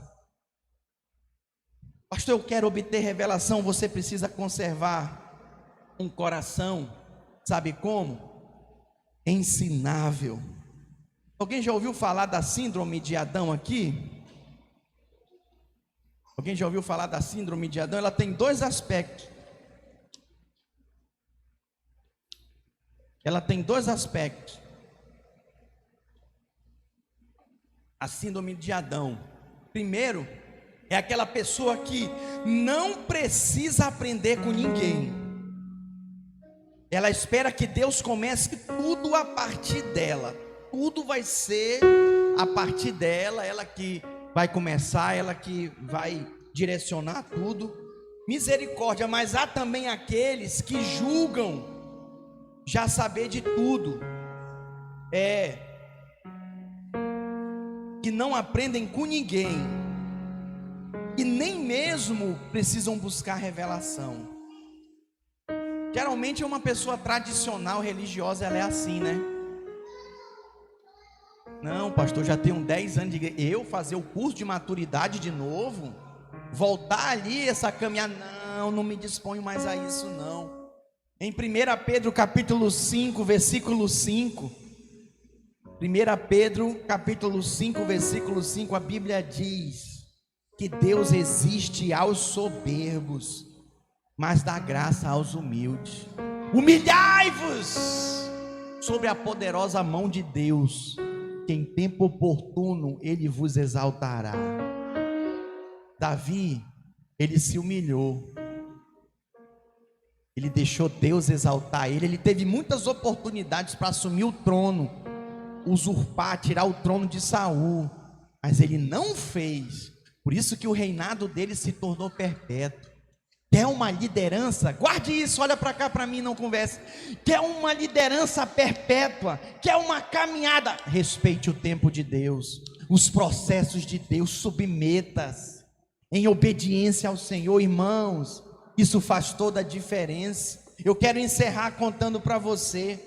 Pastor, eu quero obter revelação. Você precisa conservar um coração, sabe como? Ensinável. Alguém já ouviu falar da síndrome de Adão aqui? Alguém já ouviu falar da síndrome de Adão? Ela tem dois aspectos. A síndrome de Adão. Primeiro, é aquela pessoa que não precisa aprender com ninguém. Ela espera que Deus comece tudo a partir dela. Tudo vai ser a partir dela, ela que vai começar, ela que vai direcionar tudo. Misericórdia. Mas há também aqueles que julgam já saber de tudo, que não aprendem com ninguém, e nem mesmo precisam buscar revelação. Geralmente uma pessoa tradicional, religiosa, ela é assim, né? Não, pastor, já tenho 10 anos de igreja. Eu fazer o curso de maturidade de novo, voltar ali, essa caminhada, não me disponho mais a isso não. Em 1 Pedro capítulo 5, versículo 5, 1 Pedro capítulo 5, versículo 5, a Bíblia diz que Deus resiste aos soberbos, mas dá graça aos humildes. Humilhai-vos sobre a poderosa mão de Deus, que em tempo oportuno Ele vos exaltará. Davi, ele se humilhou, ele deixou Deus exaltar ele. Ele teve muitas oportunidades para assumir o trono, usurpar, tirar o trono de Saul, mas ele não fez. Por isso que o reinado dele se tornou perpétuo. Quer uma liderança? Guarde isso, olha para cá para mim, não converse. Quer uma liderança perpétua? Quer uma caminhada? Respeite o tempo de Deus, os processos de Deus, submeta-se em obediência ao Senhor, irmãos. Isso faz toda a diferença. Eu quero encerrar contando para você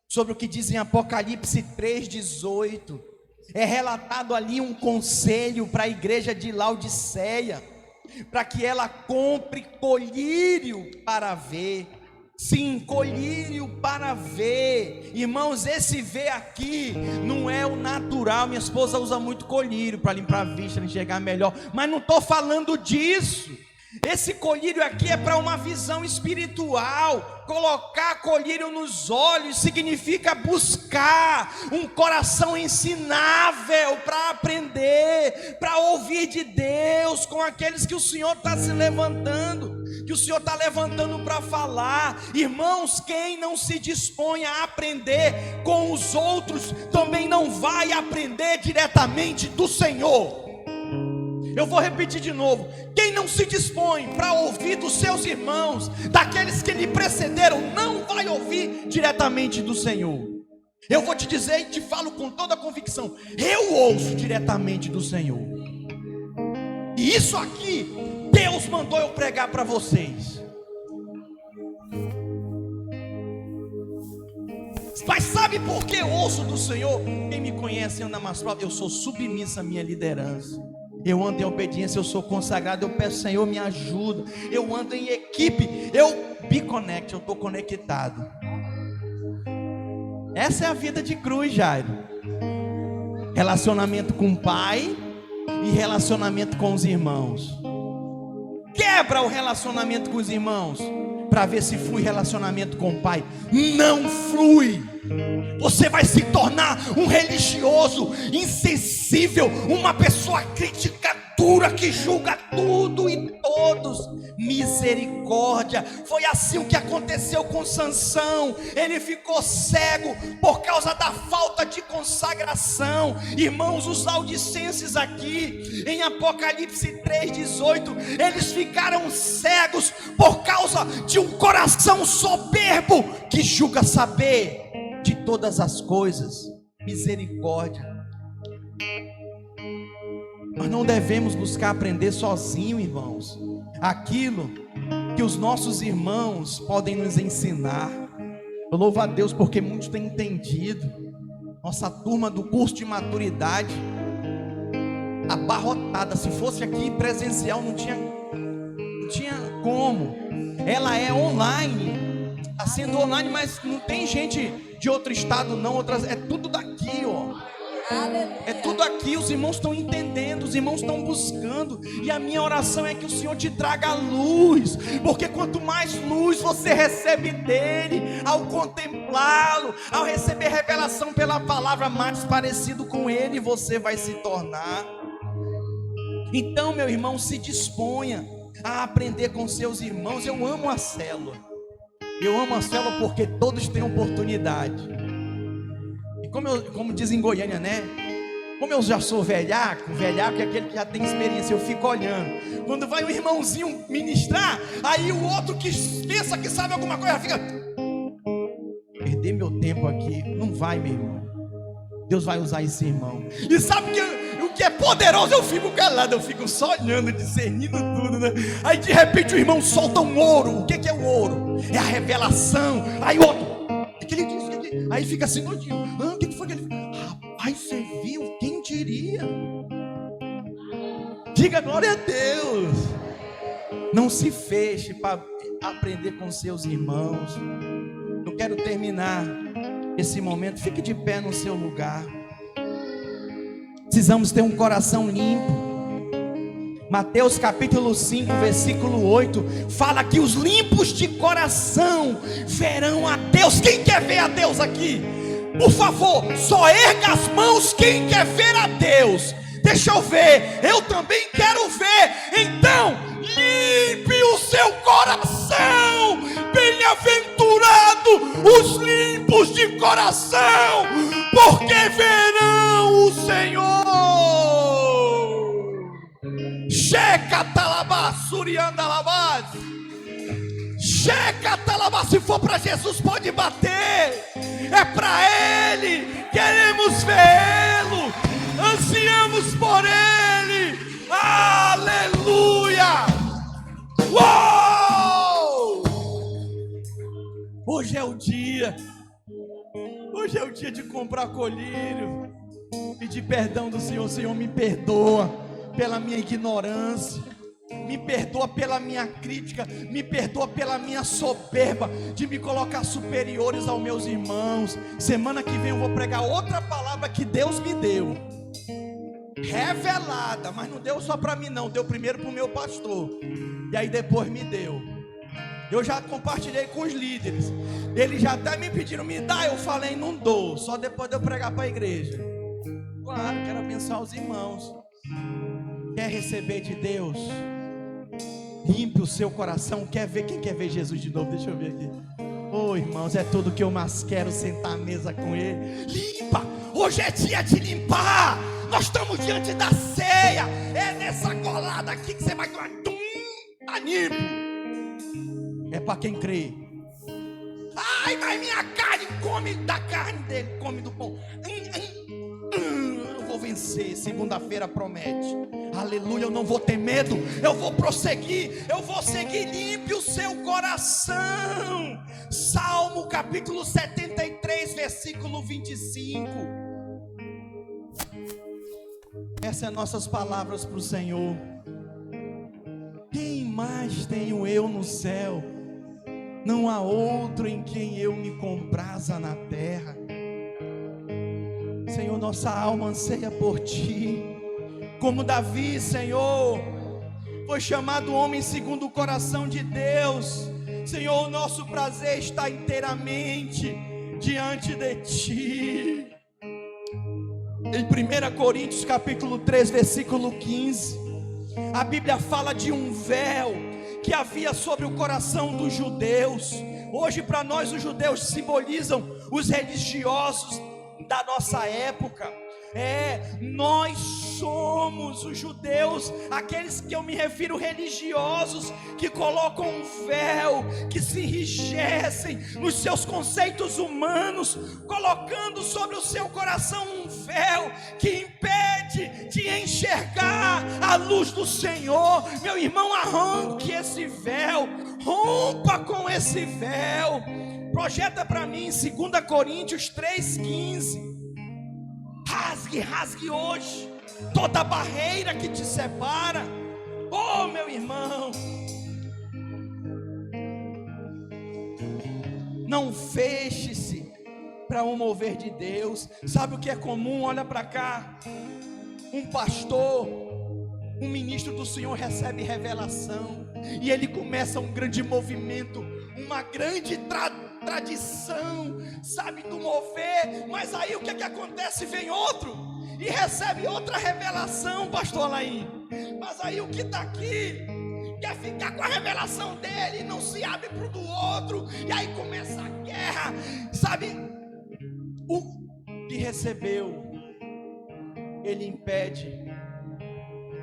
sobre o que diz em Apocalipse 3:18. É relatado ali um conselho para a igreja de Laodiceia, para que ela compre colírio para ver. Sim, colírio para ver. Irmãos, esse ver aqui não é o natural. Minha esposa usa muito colírio para limpar a vista, enxergar melhor, mas não estou falando disso. Esse colírio aqui é para uma visão espiritual. Colocar colírio nos olhos significa buscar um coração ensinável para aprender, para ouvir de Deus com aqueles que o Senhor está se levantando, que o Senhor está levantando para falar. Irmãos, quem não se dispõe a aprender com os outros, também não vai aprender diretamente do Senhor. Eu vou repetir de novo: quem não se dispõe para ouvir dos seus irmãos, daqueles que lhe precederam, não vai ouvir diretamente do Senhor. Eu vou te dizer e te falo com toda a convicção: eu ouço diretamente do Senhor. E isso aqui, Deus mandou eu pregar para vocês. Mas sabe por que eu ouço do Senhor? Quem me conhece anda mais próximo. Eu sou submissa à minha liderança. Eu ando em obediência, eu sou consagrado. Eu peço, Senhor, me ajuda. Eu ando em equipe. Eu estou conectado. Essa é a vida de cruz, Jairo. Relacionamento com o pai e relacionamento com os irmãos. Quebra o relacionamento com os irmãos para ver se flui relacionamento com o pai. Não flui. Você vai se tornar um religioso insensível, uma pessoa crítica dura que julga tudo e todos. Misericórdia. Foi assim o que aconteceu com Sansão. Ele ficou cego por causa da falta de consagração. Irmãos, os laodicenses aqui em Apocalipse 3:18, eles ficaram cegos por causa de um coração soberbo que julga saber de todas as coisas. Misericórdia. Nós não devemos buscar aprender sozinho, irmãos, aquilo que os nossos irmãos podem nos ensinar. Eu louvo a Deus porque muitos têm entendido. Nossa turma do curso de maturidade abarrotada. Se fosse aqui presencial não tinha como. Ela é online, está sendo online, mas não tem gente de outro estado não, é tudo daqui, ó. É tudo aqui, os irmãos estão entendendo, os irmãos estão buscando, e a minha oração é que o Senhor te traga luz, porque quanto mais luz você recebe dele, ao contemplá-lo, ao receber revelação pela palavra, mais parecido com ele você vai se tornar. Então, meu irmão, se disponha a aprender com seus irmãos. Eu amo a célula porque todos têm oportunidade. E como diz em Goiânia, né? Como eu já sou velhaco é aquele que já tem experiência, eu fico olhando. Quando vai um irmãozinho ministrar, aí o outro que pensa que sabe alguma coisa, fica: perder meu tempo aqui. Não vai, meu irmão. Deus vai usar esse irmão. E sabe o que é poderoso? Eu fico calado, eu fico só olhando, discernindo tudo, né? Aí de repente o irmão solta um ouro. O que é o ouro? É a revelação. Aí o outro: aí fica assim nodinho. O que foi que ele falou? Rapaz, você viu? Quem diria? Diga glória a Deus. Não se feche para aprender com seus irmãos. Eu quero terminar esse momento. Fique de pé no seu lugar. Precisamos ter um coração limpo. Mateus capítulo 5, versículo 8 fala que os limpos de coração verão a Deus. Quem quer ver a Deus aqui? Por favor, só erga as mãos quem quer ver a Deus. Deixa eu ver, eu também quero ver. Então, limpe o seu coração. Bem-aventurado os limpos de coração, porque verão o Senhor. Checa talabá, surianda labás. Checa talabá. Se for para Jesus, pode bater. É para Ele. Queremos vê-lo. Ansiamos por Ele. Aleluia. Uou! Hoje é o dia. Hoje é o dia de comprar colírio. Pedir perdão do Senhor. Senhor, me perdoa pela minha ignorância, me perdoa pela minha crítica, me perdoa pela minha soberba de me colocar superiores aos meus irmãos. Semana que vem eu vou pregar outra palavra que Deus me deu, revelada, mas não deu só para mim não, deu primeiro para o meu pastor, e aí depois me deu. Eu já compartilhei com os líderes, eles já até me pediram, me dá, eu falei, não dou, só depois de eu pregar para a igreja. Claro, quero abençoar os irmãos. Quer receber de Deus? Limpe o seu coração. Quer ver? Quem quer ver Jesus de novo? Deixa eu ver aqui. Irmãos, é tudo que eu mais quero, sentar à mesa com Ele. Limpa! Hoje é dia de limpar. Nós estamos diante da ceia. É nessa colada aqui que você vai tomar. Animo. É para quem crê. Ai, mas minha carne come da carne dele, come do pão. Eu vou vencer. Segunda-feira promete. Aleluia, eu não vou ter medo. Eu vou prosseguir. Eu vou seguir. Limpe o seu coração. Salmo capítulo 73, versículo 25. Essas são nossas palavras para o Senhor. Quem mais tenho eu no céu? Não há outro em quem eu me compraza na terra. Senhor, nossa alma anseia por Ti. Como Davi, Senhor, foi chamado homem segundo o coração de Deus. Senhor, o nosso prazer está inteiramente diante de Ti. Em 1 Coríntios capítulo 3, versículo 15, a Bíblia fala de um véu que havia sobre o coração dos judeus. Hoje para nós os judeus simbolizam os religiosos da nossa época. Nós somos os judeus, aqueles que eu me refiro religiosos, que colocam um véu, que se enrijecem nos seus conceitos humanos, colocando sobre o seu coração um véu que impede de enxergar a luz do Senhor. Meu irmão, arranque esse véu, rompa com esse véu. Projeta para mim 2 Coríntios 3,15. Rasgue hoje toda barreira que te separa. Oh, meu irmão, não feche-se para um mover de Deus. Sabe o que é comum? Olha para cá. Um pastor, um ministro do Senhor recebe revelação e ele começa um grande movimento, uma grande tradição, sabe, do mover. Mas aí o que é que acontece? Vem outro e recebe outra revelação, pastor Alain. Mas aí o que está aqui quer ficar com a revelação dele, não se abre para o do outro, e aí começa a guerra, sabe? O que recebeu, ele impede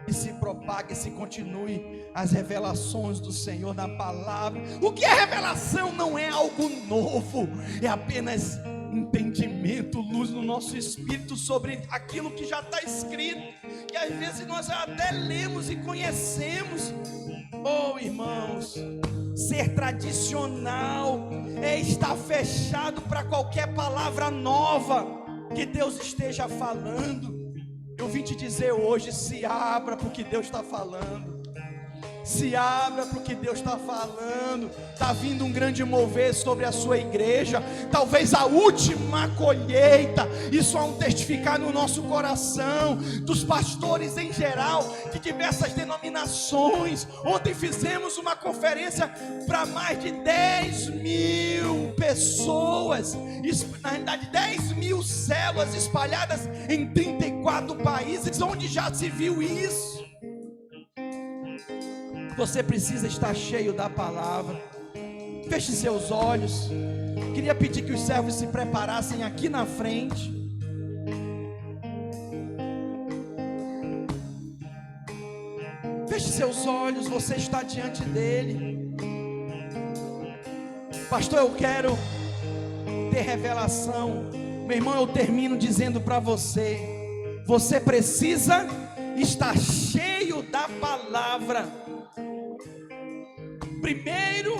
que se propague, se continue as revelações do Senhor na palavra. O que é revelação? Não é algo novo, é apenas entendimento, luz no nosso espírito sobre aquilo que já está escrito, que às vezes nós até lemos e conhecemos. Oh, irmãos, ser tradicional é estar fechado para qualquer palavra nova que Deus esteja falando. Eu vim te dizer hoje, se abra para o que Deus está falando. Se abra para o que Deus está falando. Está vindo um grande mover sobre a sua igreja. Talvez a última colheita. Isso há um testificar no nosso coração. Dos pastores em geral, de diversas denominações. Ontem fizemos uma conferência para mais de 10.000 pessoas. Na realidade 10.000 células espalhadas em 34 países. Onde já se viu isso? Você precisa estar cheio da palavra. Feche seus olhos. Queria pedir que os servos se preparassem aqui na frente. Feche seus olhos, você está diante dele. Pastor, eu quero ter revelação. Meu irmão, eu termino dizendo para você: você precisa estar cheio da palavra. Primeiro,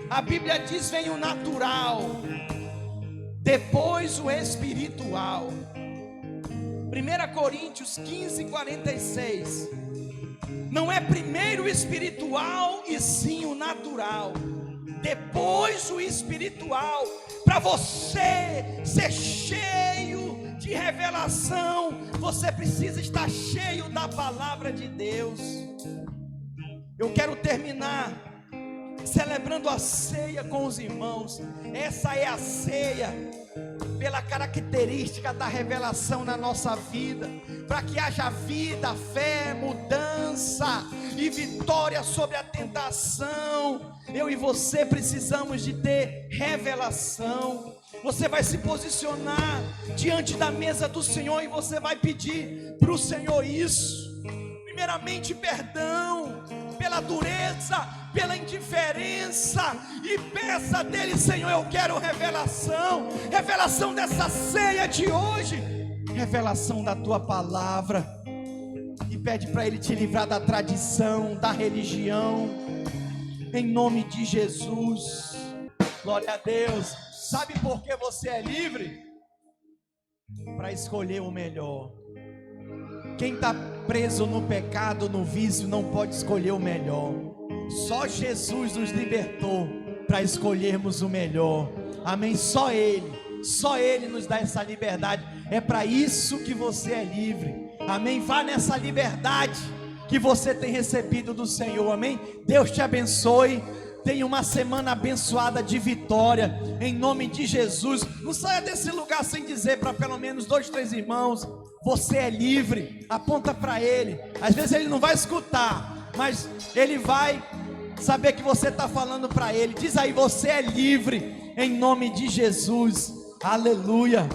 a Bíblia diz, vem o natural, depois o espiritual. 1 Coríntios 15:46. Não é primeiro o espiritual e sim o natural, depois o espiritual. Para você ser cheio de revelação, você precisa estar cheio da palavra de Deus. Eu quero terminar celebrando a ceia com os irmãos. Essa é a ceia pela característica da revelação na nossa vida, para que haja vida, fé, mudança e vitória sobre a tentação. Eu e você precisamos de ter revelação. Você vai se posicionar diante da mesa do Senhor e você vai pedir para o Senhor isso. Primeiramente, perdão pela dureza, pela indiferença, e peça dele: Senhor, eu quero revelação, revelação dessa ceia de hoje, revelação da tua palavra, e pede para ele te livrar da tradição, da religião, em nome de Jesus. Glória a Deus. Sabe por que você é livre? Para escolher o melhor. Quem está preso no pecado, no vício, não pode escolher o melhor. Só Jesus nos libertou para escolhermos o melhor. Amém? Só Ele nos dá essa liberdade. É para isso que você é livre. Amém? Vá nessa liberdade que você tem recebido do Senhor. Amém? Deus te abençoe. Tenha uma semana abençoada de vitória, em nome de Jesus. Não saia desse lugar sem dizer para pelo menos 2, 3 irmãos: você é livre. Aponta para ele. Às vezes ele não vai escutar, mas ele vai saber que você está falando para ele. Diz aí: você é livre, em nome de Jesus. Aleluia.